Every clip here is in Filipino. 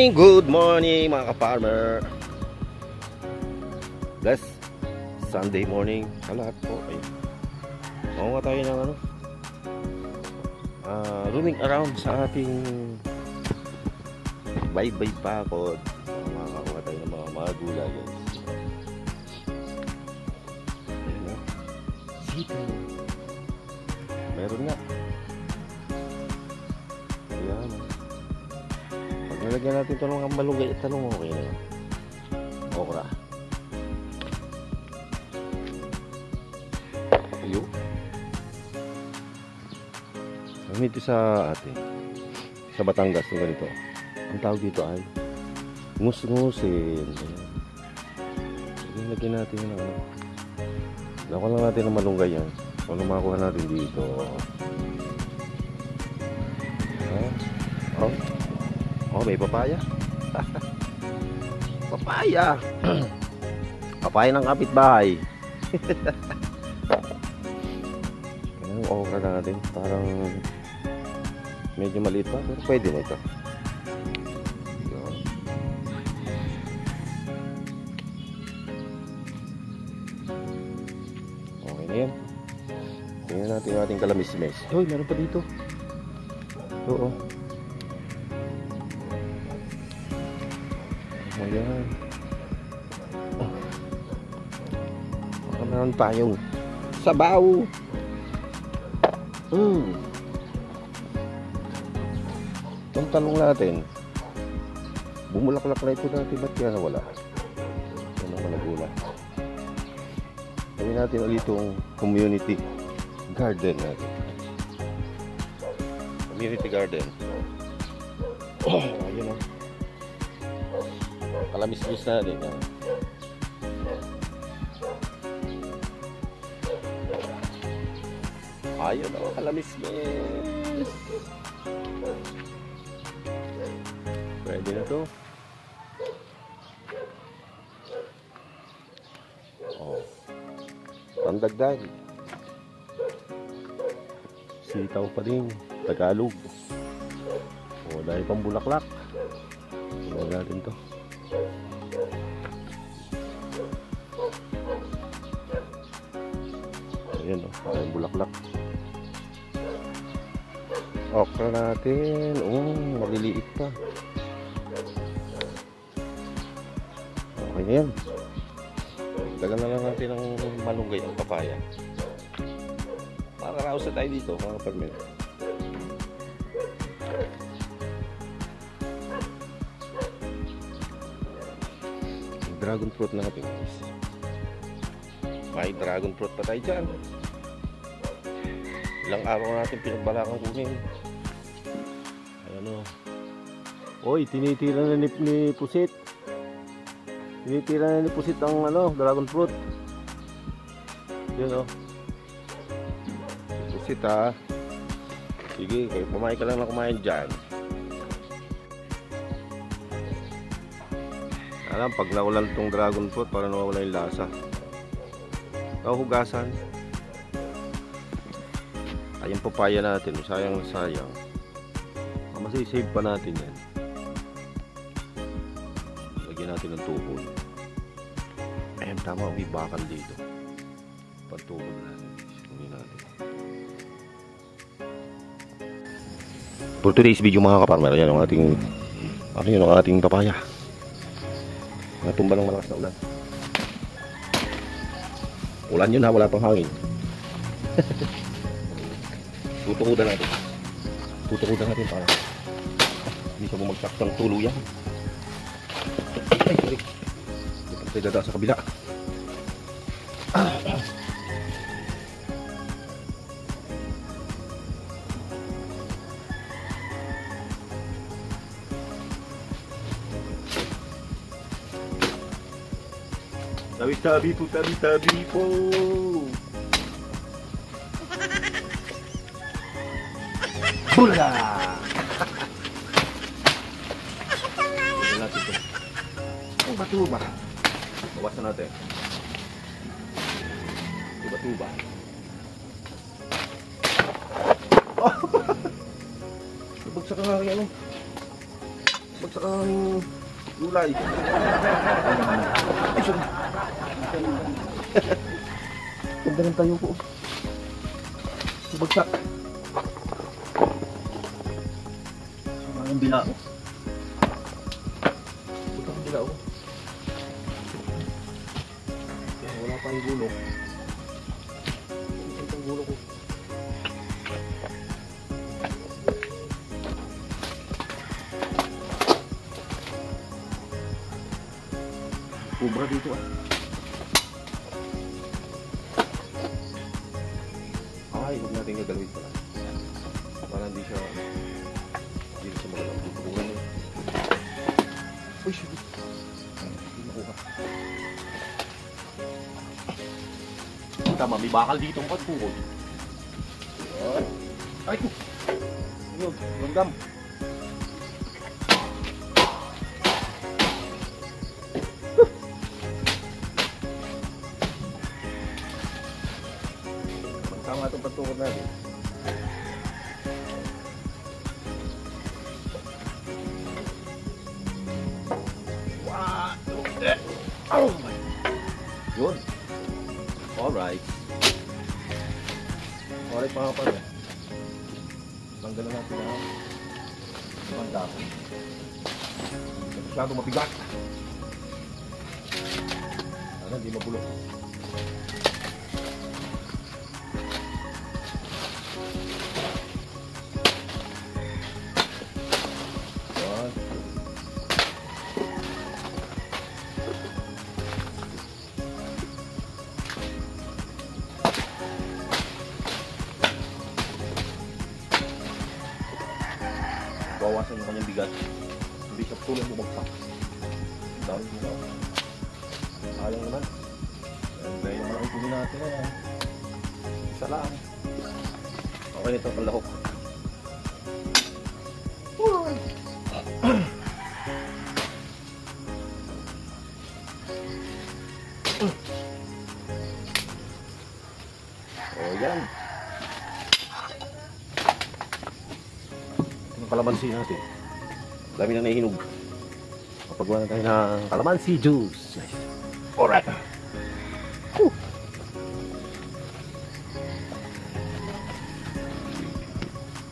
Good morning mga ka-farmer. Bless Sunday morning sa lahat po. Makuha tayo ng roaming around sa ating baybay pakod. Makakuha tayo ng mga gulay. Ayan, sito. Meron nga. Ayan. Nalagyan natin ito ng malunggay. Talong okay na yun. Okra. Ayun. Ito sa atin. Sa Batangas. Yung ganito. Ang tawag dito ay ngus-ngusin. Nalagyan natin yung nakuha lang natin ng malunggay yan. Kung ano makakuha natin dito. Oh, may papaya. Papaya. Papaya ng kapitbahay. Ang okra natin. Parang medyo maliit pa. Pero pwede na ito. Okay na yan. Tingnan natin yung ating kalamismes. Uy, meron pa dito. Oo. Ayan. Baka meron tayong sabaw. Itong talong natin, bumulaklak na ito dati. Ba't kaya nawala? Yan ang malagula. Gawin natin ulit itong community garden natin. Community garden. Ayun o. Kalamismis natin. Ayun o, kalamismis. Pwede na to. Oh. Pandagdag. Sitaw pa rin. Tagalog. O, dahil pang bulaklak. Tingnan natin to. Ayan o, parang bulaklak. Okra natin. Maliliit pa. Okay na yan. Dagan na lang natin ng malunggay ang papaya. Makakaraos na tayo dito mga farmer. Dragon fruit natin. May dragon fruit pa tayo dyan. Ilang araw natin pinagbalakang kunin. Ayan o. Oy, tinitira na ni Pusit. Tinitira na ni Pusit ang dragon fruit. Ayan o. Pusit ha. Sige, kayo pumain ka lang na kumain dyan. Alam, pag naulan itong dragon fruit, para nawawala yung lasa. Hugasan. Ay, yung papaya natin, sayang na sayang. Masisave pa natin yan. Lagyan natin ng tukol. Ayan, tama, may bakal dito. Pantukol natin. For today's video mga kaparmer, yan ang ating ang ating papaya. Natumba ng malakas na ulan. Ulan yun ha, wala pang hangin. Tutukudan natin. Tutukudan natin para hindi siya bumagsak ng tuluyan. Ay, sorry. Ito tayo dada sa kabila. Tabi-tabi po, tabi-tabi po. Bula! Tignan natin ito. Ang batuba. Bawasan natin. Batuba. Oh! Bagsak ka nga rin ano. Bagsak ka nga rin gulay. Ay, sorry. Ganda ng tayo ko. Bagsak. Ang bilao. Puta ang bilao. Wala pa yung gulo. Ang gulo ko. Kubra dito ah. Ay, huwag natin gagalawin pala. Para hindi siya magalang tutulungan niya. Uy, shit. Hindi nakuha. Tama, may bakal dito ang pagpukol. Ay, yun, langgam. Tama itong pagtukod natin. Oh my. Yun. Alright. Alright mga kapatid. Tanggalan natin na ibang dapon. Hindi masyado mabigat. Sana hindi mabulok. Bawasan yung kanyang bigat. Hindi siya tuloy bumagsak. Dahil mo na. Sayang naman. Kaya yung malaki kunin natin na yan. Isa lang. Okay nito ang lahok. O yan. Kalamansi natin. Dami na nahihinog. Mapagawa na tayo ng kalamansi juice. Nice. Alright.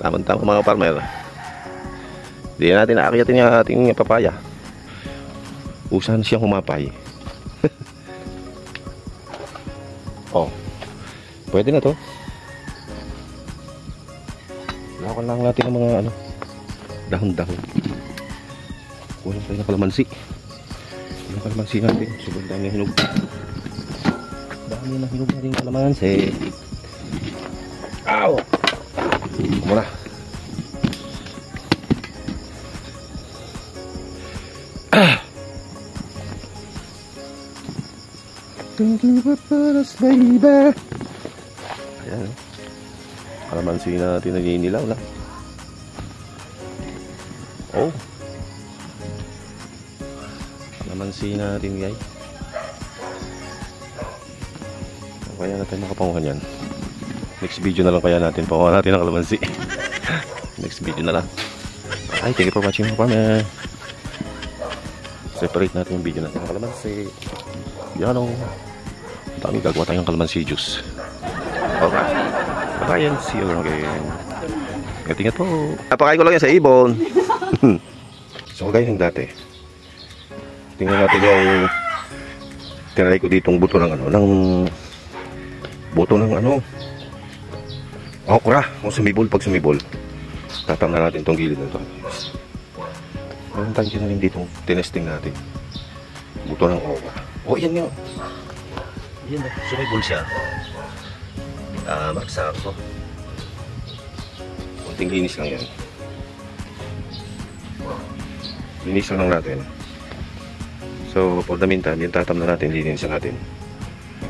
Tama-tama mga farmer. Hindi natin naakyatin yung ating papaya. Usahan siyang humapay. Oh. Pwede na to. Lakan lang natin ang mga ano. Dahon-dahon. Kulang tayo ng kalamansi. Yung kalamansi natin. Sobrang dami na hinog. Dami na hinog natin yung kalamansi. Ow! Muna. Thank you for us, baby. Ayan. Kalamansi natin naginilaw lang. Oh. Kalamansi natin guys. Kaya natin makapanguhan yan. Next video na lang kaya natin panguhan natin ang kalamansi. Next video na lang. Ay, thank you for watching mga farmer. Separate natin yung video natin ng kalamansi. Yan o. Dami gagawa tayong kalamansi juice. Alright. Bye and see you again. Ingat-ingat po. Napakain ko lang yan sa ibon. So gaya ng dati. Tingnan natin yung tinalay ko ditong buto ng ano, okra. O sumibol, pag sumibol tatamnan natin itong gilid na ito. Meron tayong kinalim ditong tinesting natin buto ng okra. O yan yun. Yan na, sumibol siya. Magsako. Kunting linis lang yan. Linis lang natin. So, for the meantime, yung tatam na natin, linisan natin.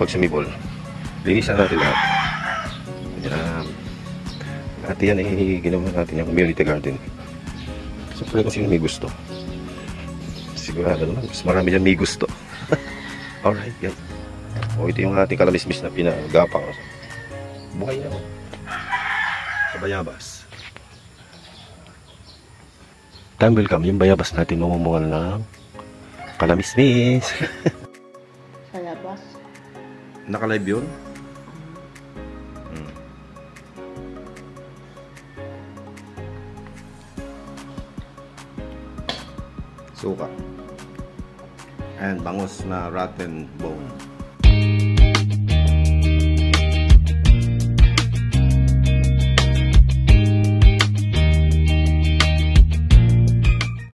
Pag sumibol, linisan natin lahat. Yan. Lahat yan ay ginawa natin yung community garden. Siyempre kung sino may gusto. Sigurado naman, mas marami dyan may gusto. Alright, yan. O, ito yung ating kalamismis na pinagapang. Buhay na. Sa bayabas. Time will come, yung bayabas natin mamumungal ng kalamismis. Sa labas. Naka-live yun? Suka. And bangus na rotten bone.